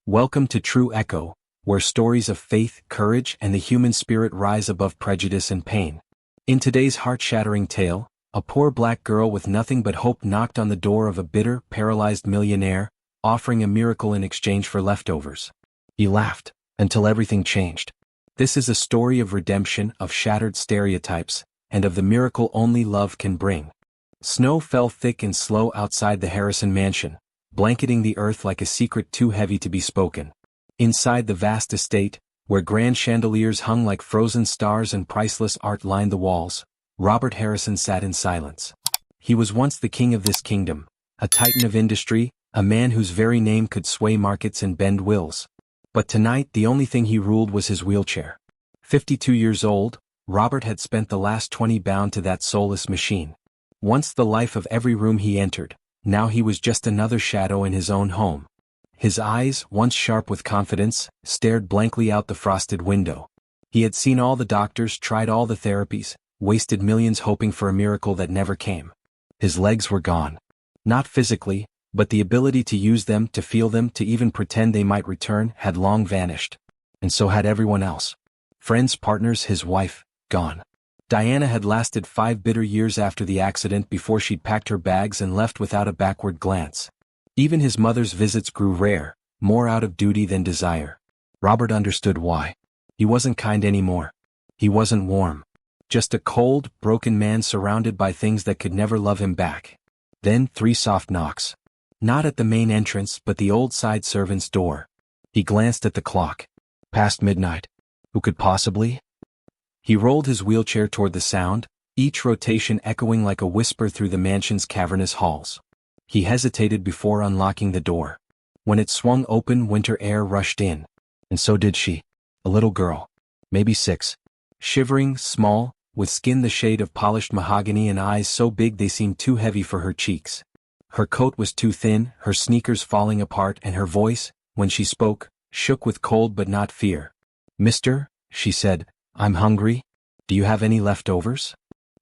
Welcome to True Echo, where stories of faith, courage, and the human spirit rise above prejudice and pain. In today's heart-shattering tale, a poor black girl with nothing but hope knocked on the door of a bitter, paralyzed millionaire, offering a miracle in exchange for leftovers. He laughed, until everything changed. This is a story of redemption, of shattered stereotypes, and of the miracle only love can bring. Snow fell thick and slow outside the Harrison mansion, blanketing the earth like a secret too heavy to be spoken. Inside the vast estate, where grand chandeliers hung like frozen stars and priceless art lined the walls, Robert Harrison sat in silence. He was once the king of this kingdom, a titan of industry, a man whose very name could sway markets and bend wills. But tonight the only thing he ruled was his wheelchair. 52 years old, Robert had spent the last 20 bound to that soulless machine. Once the life of every room he entered, now he was just another shadow in his own home. His eyes, once sharp with confidence, stared blankly out the frosted window. He had seen all the doctors, tried all the therapies, wasted millions hoping for a miracle that never came. His legs were gone. Not physically, but the ability to use them, to feel them, to even pretend they might return, had long vanished. And so had everyone else. Friends, partners, his wife, gone. Diana had lasted 5 bitter years after the accident before she'd packed her bags and left without a backward glance. Even his mother's visits grew rare, more out of duty than desire. Robert understood why. He wasn't kind anymore. He wasn't warm. Just a cold, broken man surrounded by things that could never love him back. Then 3 soft knocks. Not at the main entrance but the old side servant's door. He glanced at the clock. Past midnight. Who could possibly? He rolled his wheelchair toward the sound, each rotation echoing like a whisper through the mansion's cavernous halls. He hesitated before unlocking the door. When it swung open, winter air rushed in. And so did she. A little girl. Maybe 6. Shivering, small, with skin the shade of polished mahogany and eyes so big they seemed too heavy for her cheeks. Her coat was too thin, her sneakers falling apart, and her voice, when she spoke, shook with cold but not fear. "Mister," she said, "I'm hungry. Do you have any leftovers?"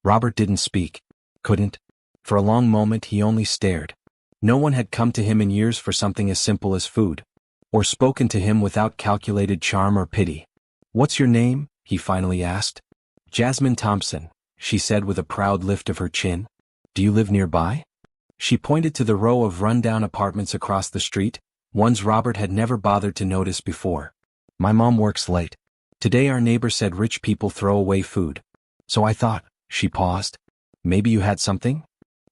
Robert didn't speak. Couldn't. For a long moment he only stared. No one had come to him in years for something as simple as food. Or spoken to him without calculated charm or pity. "What's your name?" he finally asked. "Jasmine Thompson," she said with a proud lift of her chin. "Do you live nearby?" She pointed to the row of run-down apartments across the street, ones Robert had never bothered to notice before. "My mom works late. Today our neighbor said rich people throw away food. So I thought," she paused, "maybe you had something?"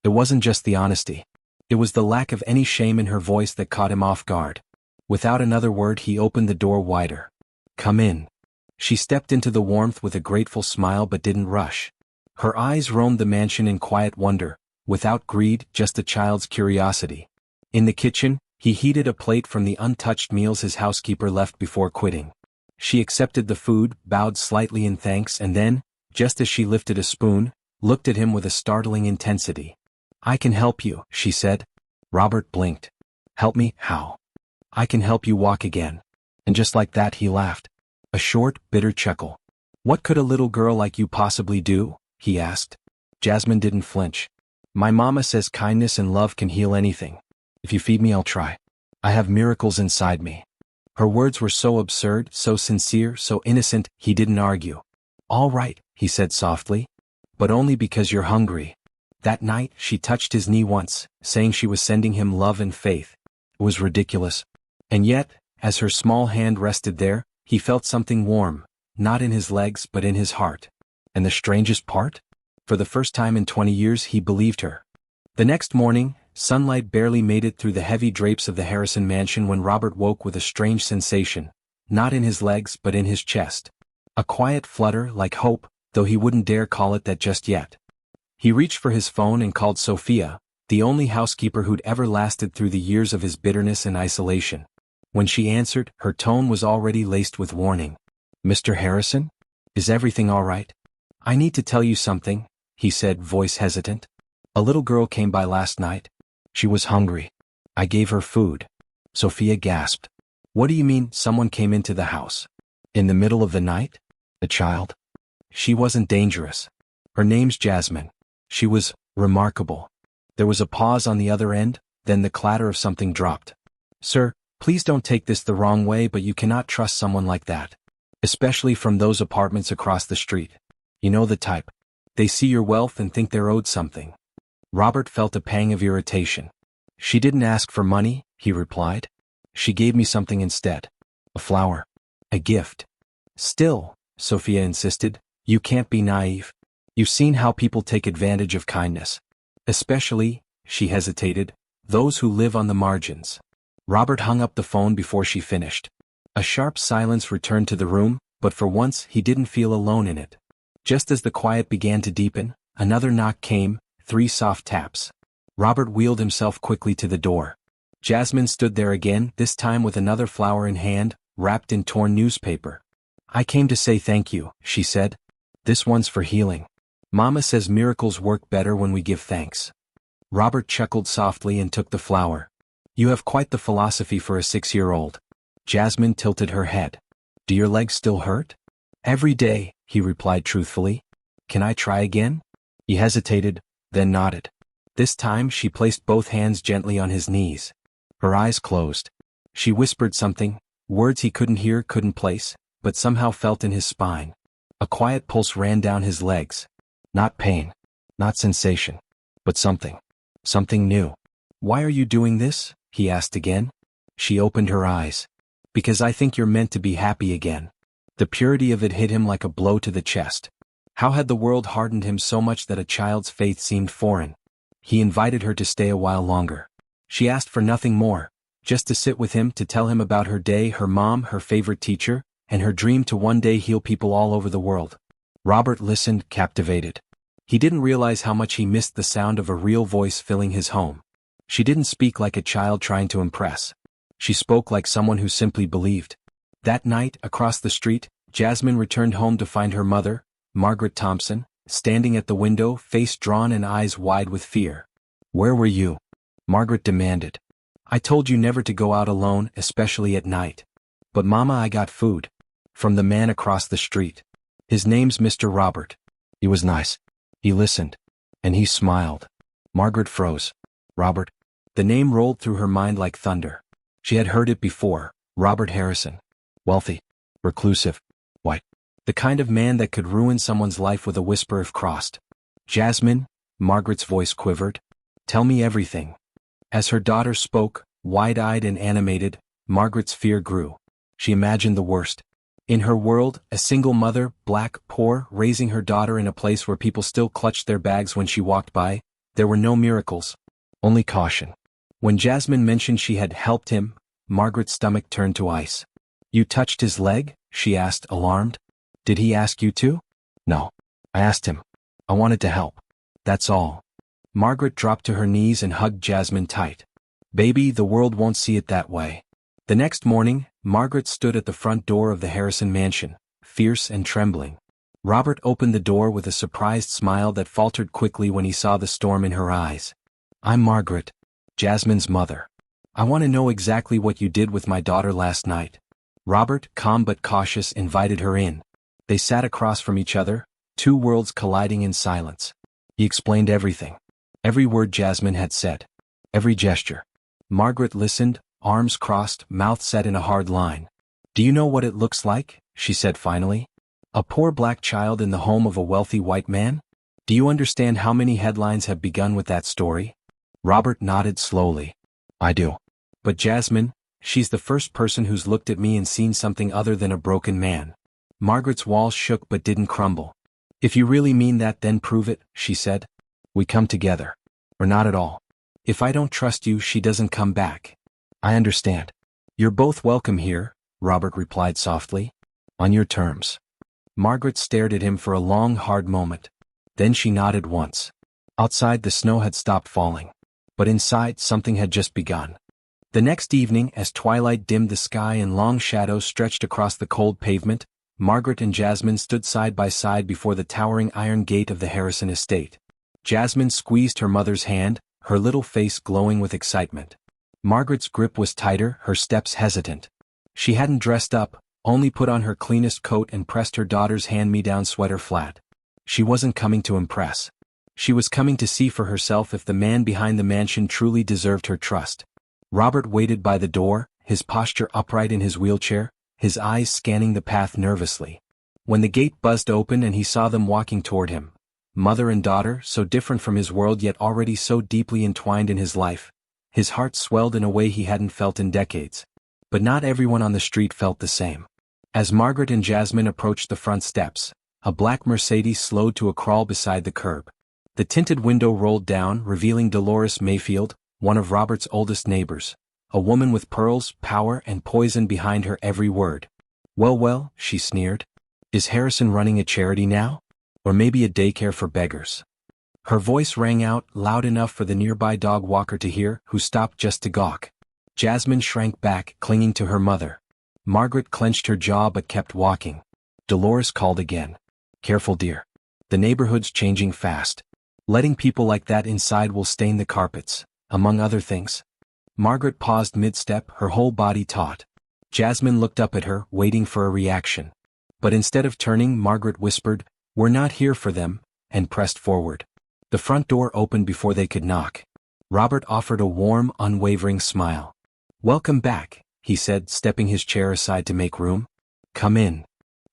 It wasn't just the honesty. It was the lack of any shame in her voice that caught him off guard. Without another word he opened the door wider. "Come in." She stepped into the warmth with a grateful smile but didn't rush. Her eyes roamed the mansion in quiet wonder, without greed, just a child's curiosity. In the kitchen, he heated a plate from the untouched meals his housekeeper left before quitting. She accepted the food, bowed slightly in thanks, and then, just as she lifted a spoon, looked at him with a startling intensity. "I can help you," she said. Robert blinked. "Help me? How?" "I can help you walk again." And just like that he laughed. A short, bitter chuckle. "What could a little girl like you possibly do?" he asked. Jasmine didn't flinch. "My mama says kindness and love can heal anything. If you feed me I'll try. I have miracles inside me." Her words were so absurd, so sincere, so innocent, he didn't argue. "All right," he said softly. "But only because you're hungry." That night, she touched his knee once, saying she was sending him love and faith. It was ridiculous. And yet, as her small hand rested there, he felt something warm, not in his legs but in his heart. And the strangest part? For the first time in 20 years he believed her. The next morning, sunlight barely made it through the heavy drapes of the Harrison mansion when Robert woke with a strange sensation, not in his legs but in his chest. A quiet flutter like hope, though he wouldn't dare call it that just yet. He reached for his phone and called Sophia, the only housekeeper who'd ever lasted through the years of his bitterness and isolation. When she answered, her tone was already laced with warning. "Mr. Harrison? Is everything all right?" "I need to tell you something," he said, voice hesitant. "A little girl came by last night. She was hungry. I gave her food." Sophia gasped. "What do you mean, someone came into the house? In the middle of the night? A child?" "She wasn't dangerous. Her name's Jasmine. She was remarkable." There was a pause on the other end, then the clatter of something dropped. "Sir, Please don't take this the wrong way, but you cannot trust someone like that. Especially from those apartments across the street. You know the type. They see your wealth and think they're owed something. Robert felt a pang of irritation. She didn't ask for money, he replied. She gave me something instead. A flower. A gift. Still, Sophia insisted, you can't be naive. You've seen how people take advantage of kindness. Especially, she hesitated, those who live on the margins. Robert hung up the phone before she finished. A sharp silence returned to the room, but for once he didn't feel alone in it. Just as the quiet began to deepen, another knock came, 3 soft taps. Robert wheeled himself quickly to the door. Jasmine stood there again, this time with another flower in hand, wrapped in torn newspaper. I came to say thank you, she said. This one's for healing. Mama says miracles work better when we give thanks. Robert chuckled softly and took the flower. You have quite the philosophy for a 6-year-old. Jasmine tilted her head. Do your legs still hurt? Every day, he replied truthfully. Can I try again? He hesitated, then nodded. This time she placed both hands gently on his knees. Her eyes closed. She whispered something, words he couldn't hear, couldn't place, but somehow felt in his spine. A quiet pulse ran down his legs. Not pain, not sensation, but something. Something new. Why are you doing this? He asked again. She opened her eyes. Because I think you're meant to be happy again. The purity of it hit him like a blow to the chest. How had the world hardened him so much that a child's faith seemed foreign? He invited her to stay a while longer. She asked for nothing more, just to sit with him, to tell him about her day, her mom, her favorite teacher, and her dream to one day heal people all over the world. Robert listened, captivated. He didn't realize how much he missed the sound of a real voice filling his home. She didn't speak like a child trying to impress. She spoke like someone who simply believed. That night, across the street, Jasmine returned home to find her mother, Margaret Thompson, standing at the window, face drawn and eyes wide with fear. Where were you? Margaret demanded. I told you never to go out alone, especially at night. But Mama, I got food. From the man across the street. His name's Mr. Robert. He was nice. He listened. And he smiled. Margaret froze. Robert. The name rolled through her mind like thunder. She had heard it before. Robert Harrison. Wealthy. Reclusive. White. The kind of man that could ruin someone's life with a whisper if crossed. Jasmine, Margaret's voice quivered. Tell me everything. As her daughter spoke, wide-eyed and animated, Margaret's fear grew. She imagined the worst. In her world, a single mother, black, poor, raising her daughter in a place where people still clutched their bags when she walked by, there were no miracles. Only caution. When Jasmine mentioned she had helped him, Margaret's stomach turned to ice. You touched his leg? She asked, alarmed. Did he ask you to? No. I asked him. I wanted to help. That's all. Margaret dropped to her knees and hugged Jasmine tight. Baby, the world won't see it that way. The next morning, Margaret stood at the front door of the Harrison mansion, fierce and trembling. Robert opened the door with a surprised smile that faltered quickly when he saw the storm in her eyes. I'm Margaret, Jasmine's mother. I want to know exactly what you did with my daughter last night. Robert, calm but cautious, invited her in. They sat across from each other, 2 worlds colliding in silence. He explained everything. Every word Jasmine had said. Every gesture. Margaret listened, arms crossed, mouth set in a hard line. Do you know what it looks like? She said finally. A poor black child in the home of a wealthy white man? Do you understand how many headlines have begun with that story? Robert nodded slowly. I do. But Jasmine, she's the first person who's looked at me and seen something other than a broken man. Margaret's walls shook but didn't crumble. If you really mean that, then prove it, she said. We come together. Or not at all. If I don't trust you, she doesn't come back. I understand. You're both welcome here, Robert replied softly. On your terms. Margaret stared at him for a long, hard moment. Then she nodded once. Outside, the snow had stopped falling. But inside, something had just begun. The next evening, as twilight dimmed the sky and long shadows stretched across the cold pavement, Margaret and Jasmine stood side by side before the towering iron gate of the Harrison estate. Jasmine squeezed her mother's hand, her little face glowing with excitement. Margaret's grip was tighter, her steps hesitant. She hadn't dressed up, only put on her cleanest coat and pressed her daughter's hand-me-down sweater flat. She wasn't coming to impress. She was coming to see for herself if the man behind the mansion truly deserved her trust. Robert waited by the door, his posture upright in his wheelchair, his eyes scanning the path nervously. When the gate buzzed open and he saw them walking toward him, mother and daughter, so different from his world yet already so deeply entwined in his life, his heart swelled in a way he hadn't felt in decades. But not everyone on the street felt the same. As Margaret and Jasmine approached the front steps, a black Mercedes slowed to a crawl beside the curb. The tinted window rolled down, revealing Dolores Mayfield, one of Robert's oldest neighbors, a woman with pearls, power, and poison behind her every word. Well, she sneered. Is Harrison running a charity now? Or maybe a daycare for beggars? Her voice rang out, loud enough for the nearby dog walker to hear, who stopped just to gawk. Jasmine shrank back, clinging to her mother. Margaret clenched her jaw but kept walking. Dolores called again. Careful, dear. The neighborhood's changing fast. Letting people like that inside will stain the carpets, among other things. Margaret paused mid-step, her whole body taut. Jasmine looked up at her, waiting for a reaction. But instead of turning, Margaret whispered, "We're not here for them," and pressed forward. The front door opened before they could knock. Robert offered a warm, unwavering smile. "Welcome back," he said, stepping his chair aside to make room. "Come in."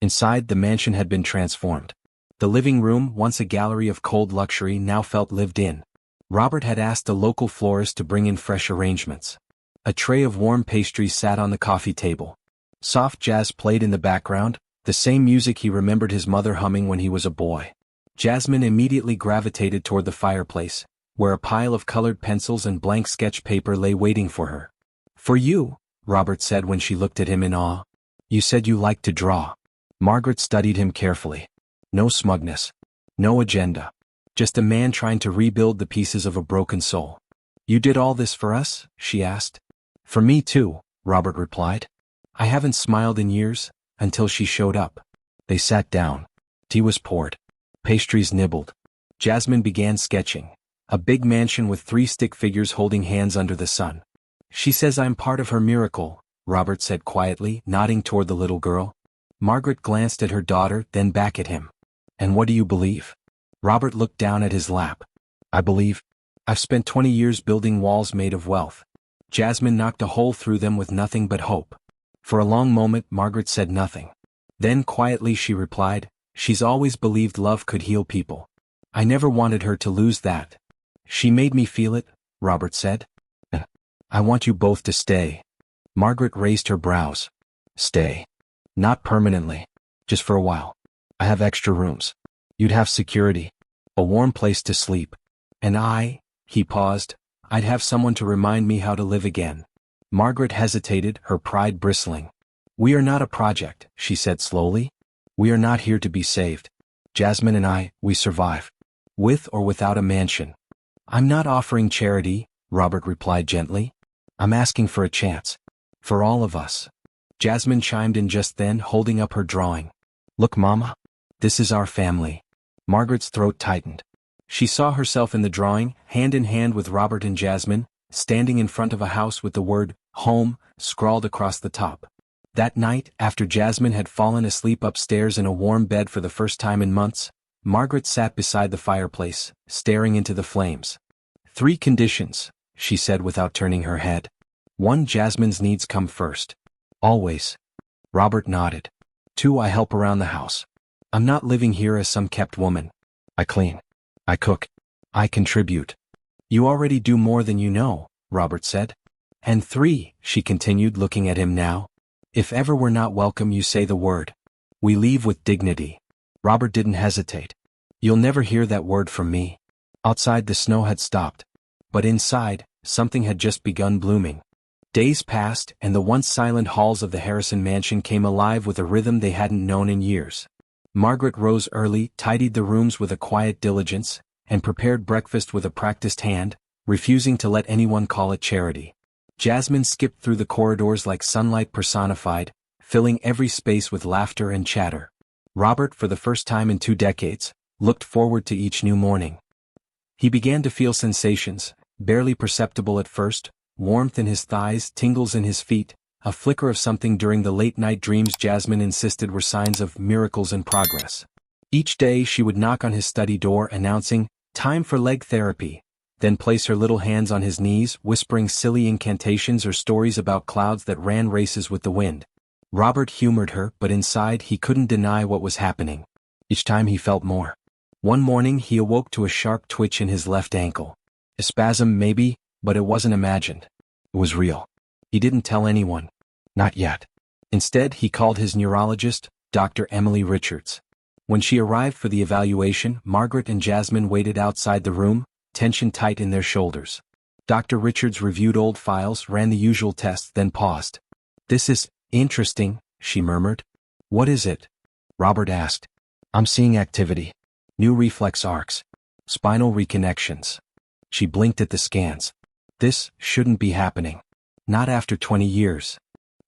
Inside, the mansion had been transformed. The living room, once a gallery of cold luxury, now felt lived in. Robert had asked a local florist to bring in fresh arrangements. A tray of warm pastries sat on the coffee table. Soft jazz played in the background, the same music he remembered his mother humming when he was a boy. Jasmine immediately gravitated toward the fireplace, where a pile of colored pencils and blank sketch paper lay waiting for her. "For you," Robert said when she looked at him in awe. "You said you liked to draw." Margaret studied him carefully. No smugness. No agenda. Just a man trying to rebuild the pieces of a broken soul. "You did all this for us?" she asked. "For me too," Robert replied. "I haven't smiled in years, until she showed up." They sat down. Tea was poured. Pastries nibbled. Jasmine began sketching. A big mansion with 3 stick figures holding hands under the sun. "She says I'm part of her miracle," Robert said quietly, nodding toward the little girl. Margaret glanced at her daughter, then back at him. "And what do you believe?" Robert looked down at his lap. "I believe. I've spent 20 years building walls made of wealth." Jasmine knocked a hole through them with nothing but hope. For a long moment, Margaret said nothing. Then quietly she replied, "She's always believed love could heal people. I never wanted her to lose that. She made me feel it," Robert said. "I want you both to stay." Margaret raised her brows. "Stay. Not permanently. Just for a while. I have extra rooms. You'd have security. A warm place to sleep. And he paused, "I'd have someone to remind me how to live again." Margaret hesitated, her pride bristling. "We are not a project," she said slowly. "We are not here to be saved. Jasmine and we survive. With or without a mansion." "I'm not offering charity," Robert replied gently. "I'm asking for a chance. For all of us." Jasmine chimed in just then, holding up her drawing. "Look, Mama. This is our family." Margaret's throat tightened. She saw herself in the drawing, hand in hand with Robert and Jasmine, standing in front of a house with the word, "Home," scrawled across the top. That night, after Jasmine had fallen asleep upstairs in a warm bed for the first time in months, Margaret sat beside the fireplace, staring into the flames. "3 conditions," she said without turning her head. 1. Jasmine's needs come first. Always. Robert nodded. 2. I help around the house. I'm not living here as some kept woman. I clean. I cook. I contribute." "You already do more than you know," Robert said. "And 3, she continued, looking at him now. "If ever we're not welcome, you say the word. We leave with dignity." Robert didn't hesitate. "You'll never hear that word from me." Outside, the snow had stopped. But inside, something had just begun blooming. Days passed, and the once silent halls of the Harrison mansion came alive with a rhythm they hadn't known in years. Margaret rose early, tidied the rooms with a quiet diligence, and prepared breakfast with a practiced hand, refusing to let anyone call it charity. Jasmine skipped through the corridors like sunlight personified, filling every space with laughter and chatter. Robert, for the first time in 2 decades, looked forward to each new morning. He began to feel sensations, barely perceptible at first, warmth in his thighs, tingles in his feet, a flicker of something during the late-night dreams Jasmine insisted were signs of miracles in progress. Each day she would knock on his study door announcing, "Time for leg therapy," then place her little hands on his knees, whispering silly incantations or stories about clouds that ran races with the wind. Robert humored her, but inside he couldn't deny what was happening. Each time he felt more. One morning he awoke to a sharp twitch in his left ankle. A spasm maybe, but it wasn't imagined. It was real. He didn't tell anyone. Not yet. Instead, he called his neurologist, Dr. Emily Richards. When she arrived for the evaluation, Margaret and Jasmine waited outside the room, tension tight in their shoulders. Dr. Richards reviewed old files, ran the usual tests, then paused. "This is interesting," she murmured. "What is it?" Robert asked. "I'm seeing activity. New reflex arcs. Spinal reconnections." She blinked at the scans. "This shouldn't be happening. Not after 20 years.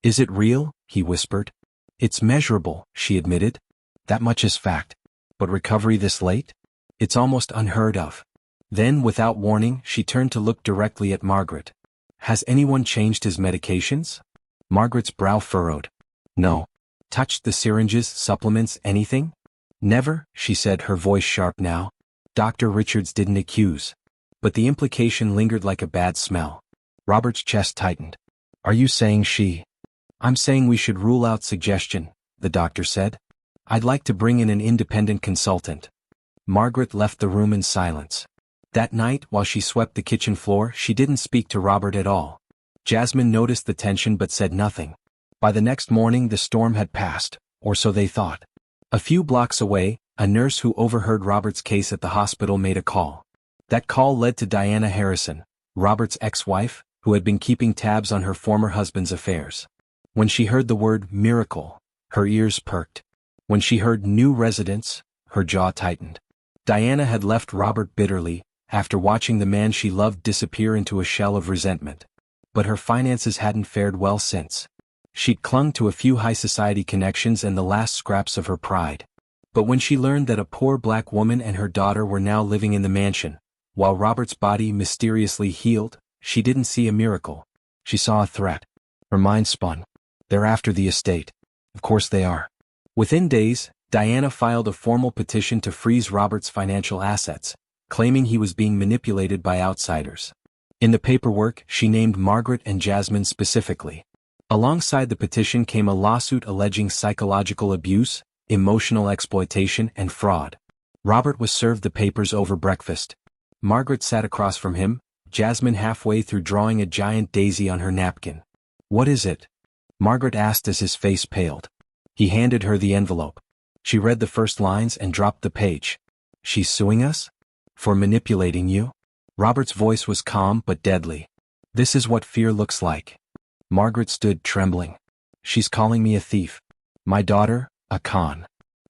"Is it real?" he whispered. "It's measurable," she admitted. "That much is fact. But recovery this late? It's almost unheard of." Then, without warning, she turned to look directly at Margaret. "Has anyone changed his medications?" Margaret's brow furrowed. "No." "Touched the syringes, supplements, anything?" "Never," she said, her voice sharp now. Dr. Richards didn't accuse. But the implication lingered like a bad smell. Robert's chest tightened. "Are you saying she—" "I'm saying we should rule out suggestion," the doctor said. "I'd like to bring in an independent consultant." Margaret left the room in silence. That night, while she swept the kitchen floor, she didn't speak to Robert at all. Jasmine noticed the tension but said nothing. By the next morning the storm had passed, or so they thought. A few blocks away, a nurse who overheard Robert's case at the hospital made a call. That call led to Diana Harrison, Robert's ex-wife, who had been keeping tabs on her former husband's affairs. When she heard the word miracle, her ears perked. When she heard new residents, her jaw tightened. Diana had left Robert bitterly, after watching the man she loved disappear into a shell of resentment. But her finances hadn't fared well since. She'd clung to a few high society connections and the last scraps of her pride. But when she learned that a poor black woman and her daughter were now living in the mansion, while Robert's body mysteriously healed, she didn't see a miracle. She saw a threat. Her mind spun. "They're after the estate. Of course they are." Within days, Diana filed a formal petition to freeze Robert's financial assets, claiming he was being manipulated by outsiders. In the paperwork, she named Margaret and Jasmine specifically. Alongside the petition came a lawsuit alleging psychological abuse, emotional exploitation, and fraud. Robert was served the papers over breakfast. Margaret sat across from him, Jasmine halfway through drawing a giant daisy on her napkin. "What is it?" Margaret asked as his face paled. He handed her the envelope. She read the first lines and dropped the page. "She's suing us? For manipulating you?" Robert's voice was calm but deadly. "This is what fear looks like." Margaret stood trembling. "She's calling me a thief. My daughter, a con."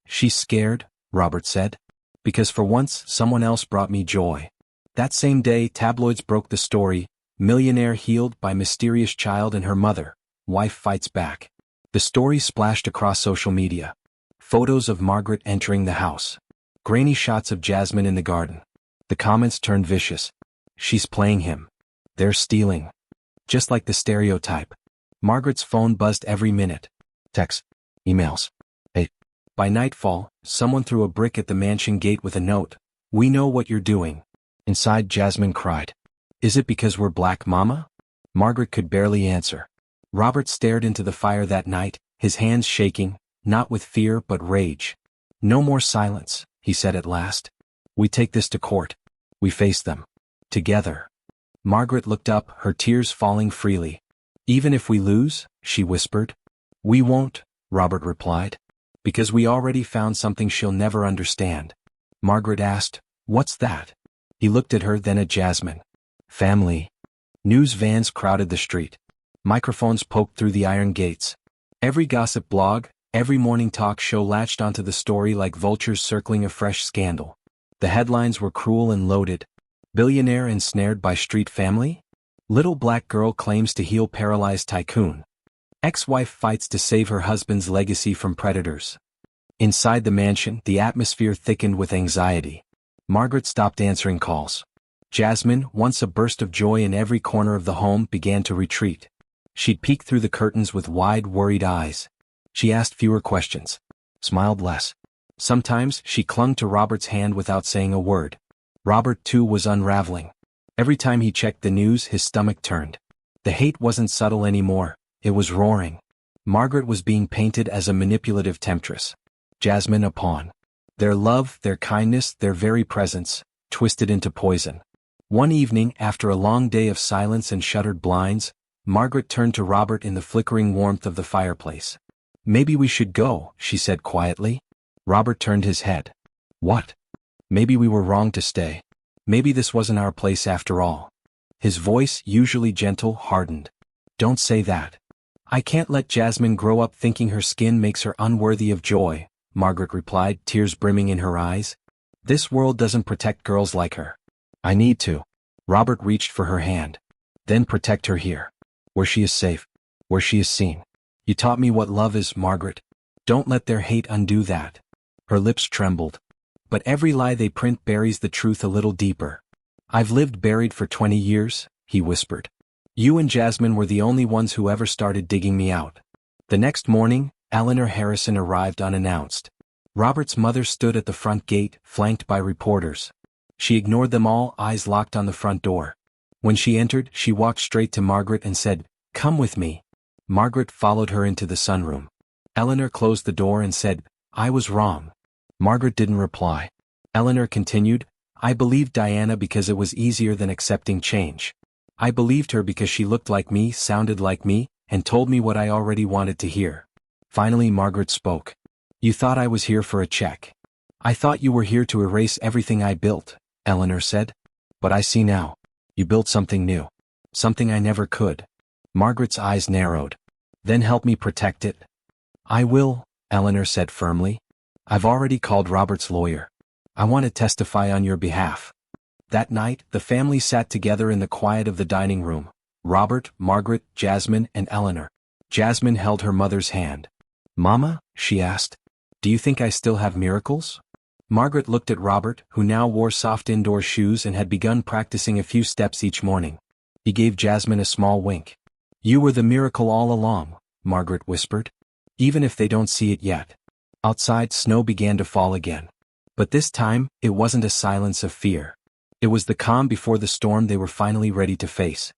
"She's scared," Robert said. "Because for once someone else brought me joy." That same day, tabloids broke the story: millionaire healed by mysterious child and her mother, wife fights back. The story splashed across social media. Photos of Margaret entering the house. Grainy shots of Jasmine in the garden. The comments turned vicious. "She's playing him. They're stealing." Just like the stereotype. Margaret's phone buzzed every minute. Texts. Emails. Hey. By nightfall, someone threw a brick at the mansion gate with a note. "We know what you're doing." Inside, Jasmine cried. "Is it because we're black, Mama?" Margaret could barely answer. Robert stared into the fire that night, his hands shaking, not with fear but rage. "No more silence," he said at last. "We take this to court. We face them. Together." Margaret looked up, her tears falling freely. "Even if we lose?" she whispered. "We won't," Robert replied. "Because we already found something she'll never understand." Margaret asked, "What's that?" He looked at her, then at Jasmine. "Family." News vans crowded the street. Microphones poked through the iron gates. Every gossip blog, every morning talk show latched onto the story like vultures circling a fresh scandal. The headlines were cruel and loaded. Billionaire ensnared by street family? Little black girl claims to heal paralyzed tycoon. Ex-wife fights to save her husband's legacy from predators. Inside the mansion, the atmosphere thickened with anxiety. Margaret stopped answering calls. Jasmine, once a burst of joy in every corner of the home, began to retreat. She'd peek through the curtains with wide, worried eyes. She asked fewer questions, smiled less. Sometimes she clung to Robert's hand without saying a word. Robert, too, was unraveling. Every time he checked the news, his stomach turned. The hate wasn't subtle anymore, it was roaring. Margaret was being painted as a manipulative temptress. Jasmine a pawn. Their love, their kindness, their very presence, twisted into poison. One evening, after a long day of silence and shuttered blinds, Margaret turned to Robert in the flickering warmth of the fireplace. "Maybe we should go," she said quietly. Robert turned his head. "What?" "Maybe we were wrong to stay. Maybe this wasn't our place after all." His voice, usually gentle, hardened. "Don't say that. I can't let Jasmine grow up thinking her skin makes her unworthy of joy," Margaret replied, tears brimming in her eyes. "This world doesn't protect girls like her. I need to." Robert reached for her hand. "Then protect her here. Where she is safe. Where she is seen. You taught me what love is, Margaret. Don't let their hate undo that." Her lips trembled. "But every lie they print buries the truth a little deeper." "I've lived buried for 20 years, he whispered. "You and Jasmine were the only ones who ever started digging me out." The next morning, Eleanor Harrison arrived unannounced. Robert's mother stood at the front gate, flanked by reporters. She ignored them all, eyes locked on the front door. When she entered, she walked straight to Margaret and said, "Come with me." Margaret followed her into the sunroom. Eleanor closed the door and said, "I was wrong." Margaret didn't reply. Eleanor continued, "I believed Diana because it was easier than accepting change. I believed her because she looked like me, sounded like me, and told me what I already wanted to hear." Finally Margaret spoke. "You thought I was here for a check. I thought you were here to erase everything I built," Eleanor said. "But I see now. You built something new. Something I never could." Margaret's eyes narrowed. "Then help me protect it." "I will," Eleanor said firmly. "I've already called Robert's lawyer. I want to testify on your behalf." That night, the family sat together in the quiet of the dining room. Robert, Margaret, Jasmine, and Eleanor. Jasmine held her mother's hand. "Mama," she asked, "do you think I still have miracles?" Margaret looked at Robert, who now wore soft indoor shoes and had begun practicing a few steps each morning. He gave Jasmine a small wink. "You were the miracle all along," Margaret whispered. "Even if they don't see it yet." Outside, snow began to fall again. But this time, it wasn't a silence of fear. It was the calm before the storm they were finally ready to face.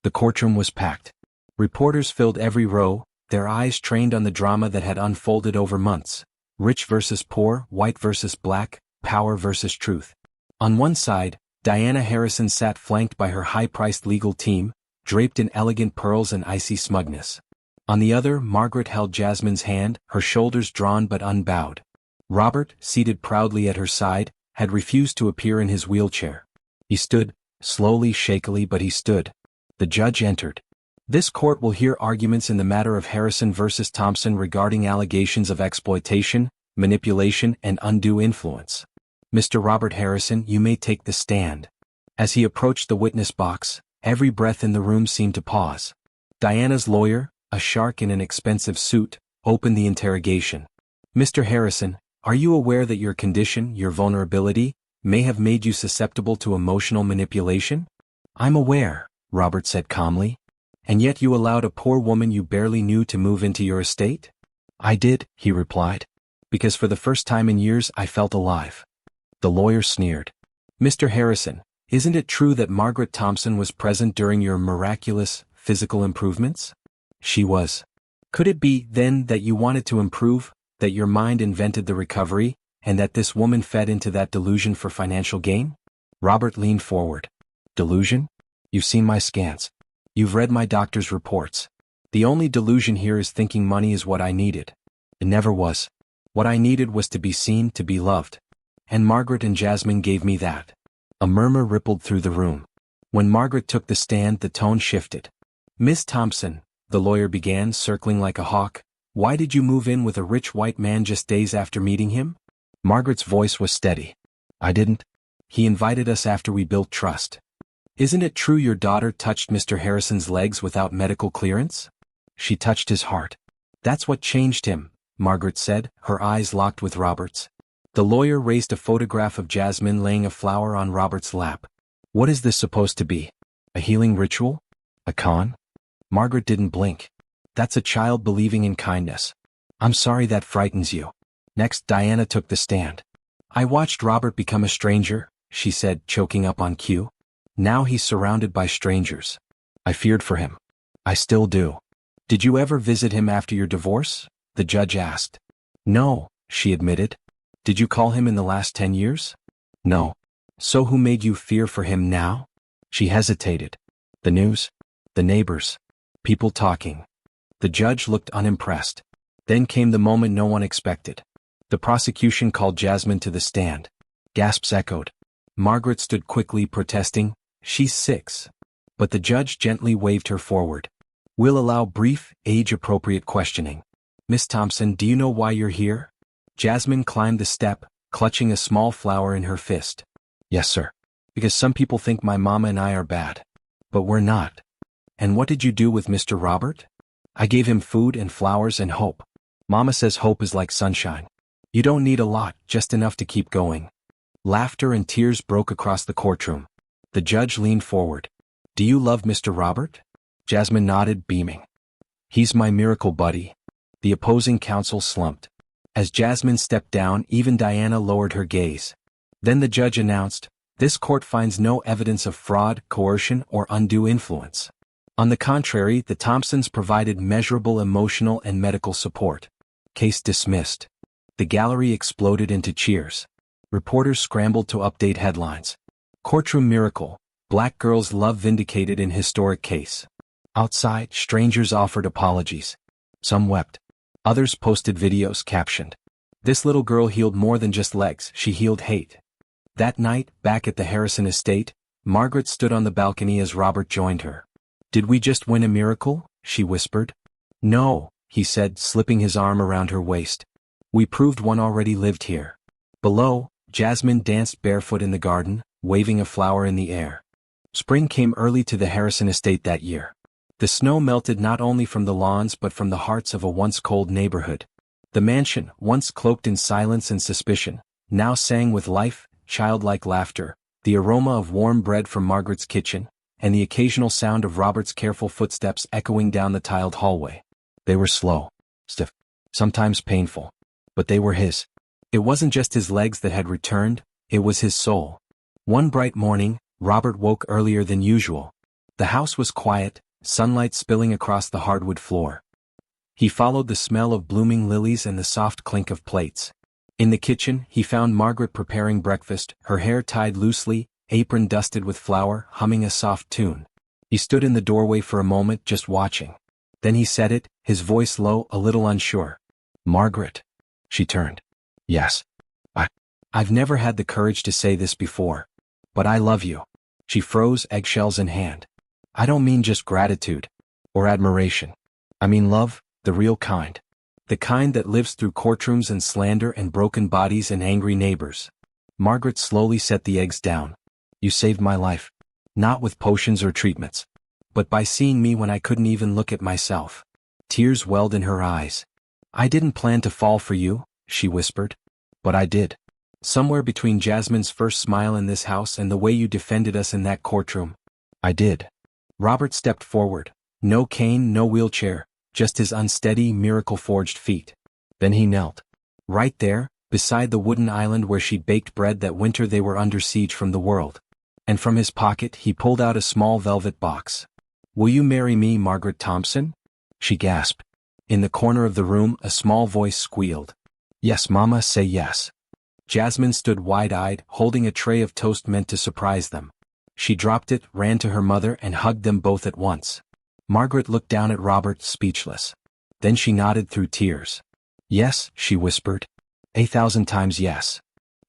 The courtroom was packed. Reporters filled every row, their eyes trained on the drama that had unfolded over months. Rich versus poor, white versus black, power versus truth. On one side, Diana Harrison sat flanked by her high-priced legal team, draped in elegant pearls and icy smugness. On the other, Margaret held Jasmine's hand, her shoulders drawn but unbowed. Robert, seated proudly at her side, had refused to appear in his wheelchair. He stood, slowly, shakily, but he stood. The judge entered. "This court will hear arguments in the matter of Harrison versus Thompson regarding allegations of exploitation, manipulation, and undue influence. Mr. Robert Harrison, you may take the stand." As he approached the witness box, every breath in the room seemed to pause. Diana's lawyer, a shark in an expensive suit, opened the interrogation. "Mr. Harrison, are you aware that your condition, your vulnerability, may have made you susceptible to emotional manipulation?" "I'm aware," Robert said calmly. "And yet you allowed a poor woman you barely knew to move into your estate?" "I did," he replied. "Because for the first time in years I felt alive." The lawyer sneered. "Mr. Harrison, isn't it true that Margaret Thompson was present during your miraculous, physical improvements?" "She was." "Could it be, then, that you wanted to improve, that your mind invented the recovery, and that this woman fed into that delusion for financial gain?" Robert leaned forward. "Delusion? You've seen my scans. You've read my doctor's reports. The only delusion here is thinking money is what I needed. It never was. What I needed was to be seen, to be loved. And Margaret and Jasmine gave me that." A murmur rippled through the room. When Margaret took the stand, the tone shifted. "Miss Thompson," the lawyer began, circling like a hawk, "why did you move in with a rich white man just days after meeting him?" Margaret's voice was steady. "I didn't. He invited us after we built trust." "Isn't it true your daughter touched Mr. Harrison's legs without medical clearance?" "She touched his heart. That's what changed him," Margaret said, her eyes locked with Robert's. The lawyer raised a photograph of Jasmine laying a flower on Robert's lap. "What is this supposed to be? A healing ritual? A con?" Margaret didn't blink. "That's a child believing in kindness. I'm sorry that frightens you." Next, Diana took the stand. "I watched Robert become a stranger," she said, choking up on cue. Now he's surrounded by strangers. I feared for him. I still do. Did you ever visit him after your divorce? The judge asked. No, she admitted. Did you call him in the last 10 years? No. So who made you fear for him now? She hesitated. The news? The neighbors? People talking. The judge looked unimpressed. Then came the moment no one expected. The prosecution called Jasmine to the stand. Gasps echoed. Margaret stood quickly protesting, "She's 6. But the judge gently waved her forward. We'll allow brief, age-appropriate questioning. Miss Thompson, do you know why you're here? Jasmine climbed the step, clutching a small flower in her fist. Yes, sir. Because some people think my mama and I are bad. But we're not. And what did you do with Mr. Robert? I gave him food and flowers and hope. Mama says hope is like sunshine. You don't need a lot, just enough to keep going. Laughter and tears broke across the courtroom. The judge leaned forward. Do you love Mr. Robert? Jasmine nodded, beaming. He's my miracle buddy. The opposing counsel slumped. As Jasmine stepped down, even Diana lowered her gaze. Then the judge announced, this court finds no evidence of fraud, coercion, or undue influence. On the contrary, the Thompsons provided measurable emotional and medical support. Case dismissed. The gallery exploded into cheers. Reporters scrambled to update headlines. Courtroom miracle, Black girl's love vindicated in historic case. Outside, strangers offered apologies. Some wept. Others posted videos captioned, this little girl healed more than just legs, she healed hate. That night, back at the Harrison estate, Margaret stood on the balcony as Robert joined her. Did we just win a miracle? She whispered. No, he said, slipping his arm around her waist. We proved one already lived here. Below, Jasmine danced barefoot in the garden, waving a flower in the air. Spring came early to the Harrison estate that year. The snow melted not only from the lawns but from the hearts of a once cold neighborhood. The mansion, once cloaked in silence and suspicion, now sang with life, childlike laughter, the aroma of warm bread from Margaret's kitchen, and the occasional sound of Robert's careful footsteps echoing down the tiled hallway. They were slow, stiff, sometimes painful. But they were his. It wasn't just his legs that had returned, it was his soul. One bright morning, Robert woke earlier than usual. The house was quiet, sunlight spilling across the hardwood floor. He followed the smell of blooming lilies and the soft clink of plates. In the kitchen, he found Margaret preparing breakfast, her hair tied loosely, apron dusted with flour, humming a soft tune. He stood in the doorway for a moment, just watching. Then he said it, his voice low, a little unsure. Margaret. She turned. Yes. I've never had the courage to say this before. But I love you. She froze, eggshells in hand. I don't mean just gratitude. Or admiration. I mean love, the real kind. The kind that lives through courtrooms and slander and broken bodies and angry neighbors. Margaret slowly set the eggs down. You saved my life. Not with potions or treatments. But by seeing me when I couldn't even look at myself. Tears welled in her eyes. I didn't plan to fall for you, she whispered. But I did. Somewhere between Jasmine's first smile in this house and the way you defended us in that courtroom. I did. Robert stepped forward. No cane, no wheelchair, just his unsteady, miracle-forged feet. Then he knelt. Right there, beside the wooden island where she'd baked bread that winter they were under siege from the world. And from his pocket he pulled out a small velvet box. Will you marry me, Margaret Thompson? She gasped. In the corner of the room, a small voice squealed. Yes, Mama, say yes. Jasmine stood wide-eyed, holding a tray of toast meant to surprise them. She dropped it, ran to her mother, and hugged them both at once. Margaret looked down at Robert, speechless. Then she nodded through tears. Yes, she whispered. 1,000 times yes.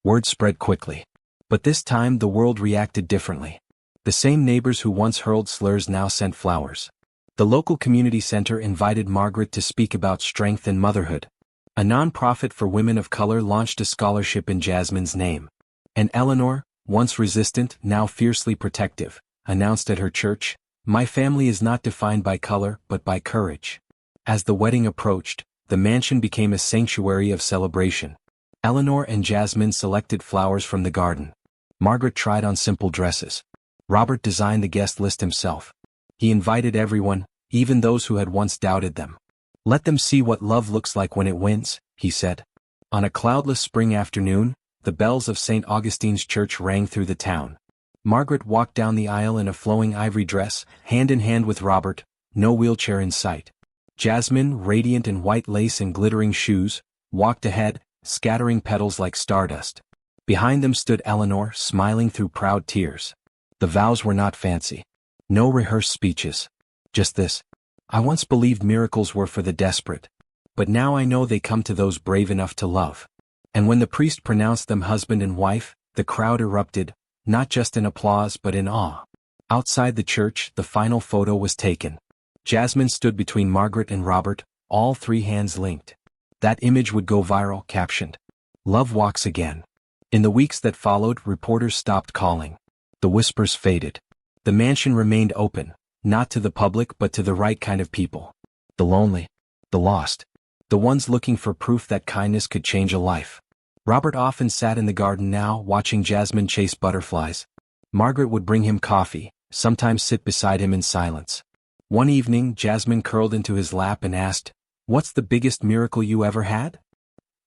Word spread quickly. But this time the world reacted differently. The same neighbors who once hurled slurs now sent flowers. The local community center invited Margaret to speak about strength and motherhood. A non-profit for women of color launched a scholarship in Jasmine's name. And Eleanor, once resistant, now fiercely protective, announced at her church, my family is not defined by color but by courage. As the wedding approached, the mansion became a sanctuary of celebration. Eleanor and Jasmine selected flowers from the garden. Margaret tried on simple dresses. Robert designed the guest list himself. He invited everyone, even those who had once doubted them. Let them see what love looks like when it wins, he said. On a cloudless spring afternoon, the bells of St. Augustine's Church rang through the town. Margaret walked down the aisle in a flowing ivory dress, hand in hand with Robert, no wheelchair in sight. Jasmine, radiant in white lace and glittering shoes, walked ahead, scattering petals like stardust. Behind them stood Eleanor, smiling through proud tears. The vows were not fancy. No rehearsed speeches. Just this: I once believed miracles were for the desperate, but now I know they come to those brave enough to love. And when the priest pronounced them husband and wife, the crowd erupted, not just in applause but in awe. Outside the church, the final photo was taken. Jasmine stood between Margaret and Robert, all three hands linked. That image would go viral, captioned, "Love walks again." In the weeks that followed, reporters stopped calling. The whispers faded. The mansion remained open, not to the public but to the right kind of people. The lonely, the lost, the ones looking for proof that kindness could change a life. Robert often sat in the garden now, watching Jasmine chase butterflies. Margaret would bring him coffee, sometimes sit beside him in silence. One evening, Jasmine curled into his lap and asked, "What's the biggest miracle you ever had?"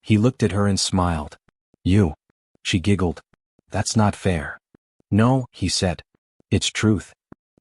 He looked at her and smiled. "You." She giggled. "That's not fair." "No," he said. "It's truth."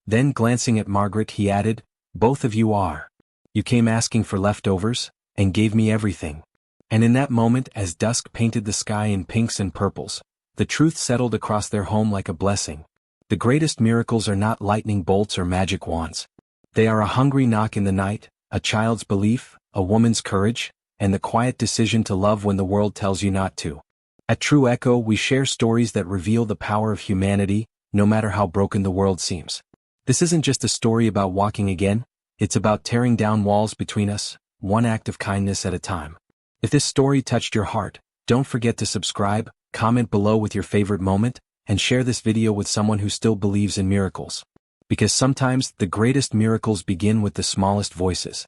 Then glancing at Margaret he added, "Both of you are. You came asking for leftovers, and gave me everything." And in that moment, as dusk painted the sky in pinks and purples, the truth settled across their home like a blessing. The greatest miracles are not lightning bolts or magic wands. They are a hungry knock in the night, a child's belief, a woman's courage, and the quiet decision to love when the world tells you not to. At True Echo, we share stories that reveal the power of humanity, no matter how broken the world seems. This isn't just a story about walking again, it's about tearing down walls between us, one act of kindness at a time. If this story touched your heart, don't forget to subscribe, comment below with your favorite moment, and share this video with someone who still believes in miracles. Because sometimes the greatest miracles begin with the smallest voices.